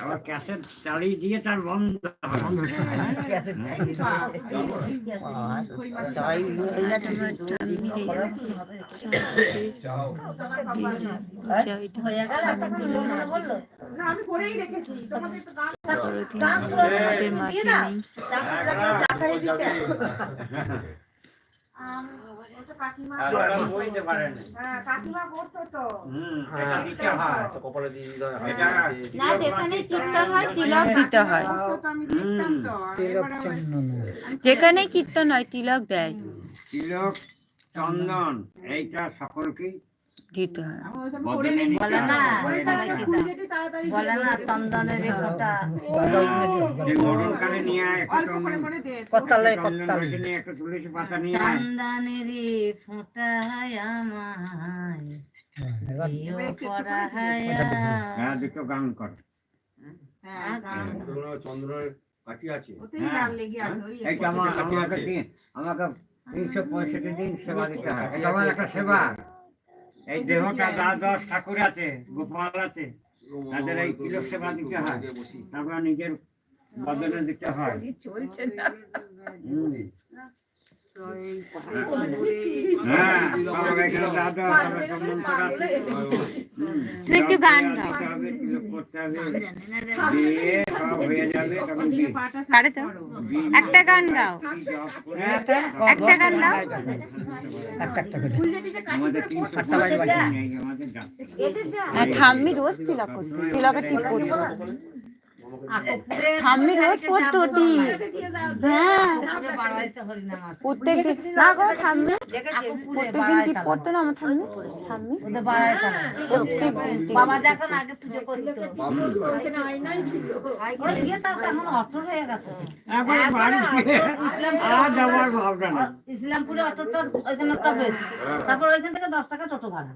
আবার ক্যাসেট চালিয়ে দিয়ে তার বন্ধ যেখানে কীর্তন হয় তিলক দেয়, তিলক চন্দন এইটা সকলকে দিতে হয়। বলে না চন্দনের ফোঁটা মরণকালে নিয়ে একটা তুলসী পাতা নিয়ে চন্দনের ফোঁটা আমায় দুটো গান কর। চন্দ্রের কাঠি আছে, এইটা আমাকে 365 দিন সেবা দিতে হয়। এটা আমার একটা সেবা। এই দেহটা দ্বাদশ ঠাকুর আছে, গোপাল আছে, তাদের এই তিলক সেবা দিতে হয়, তারপর নিজের বদলে দিতে হয়। একটু গান গাও। একটা গান গাও, একটা গান গাও। ঠাম্মি রোজ তিলক করতো, তিলকের টিপ করতো। ঠাম্মি রোজ পড়তো টিপ। হ্যাঁ প্রত্যেকদিন না গো, ঠাম্মি প্রত্যেকদিন টিপ পড়তো না আমার ঠাম্মি। ঠাম্মি বাবা যখন আগে পুজো করতো অটো হয়ে গেছে ইসলামপুরে অটোটা ওইখানে তারপর ওইখান থেকে 10 টাকা টোটো ভাড়া।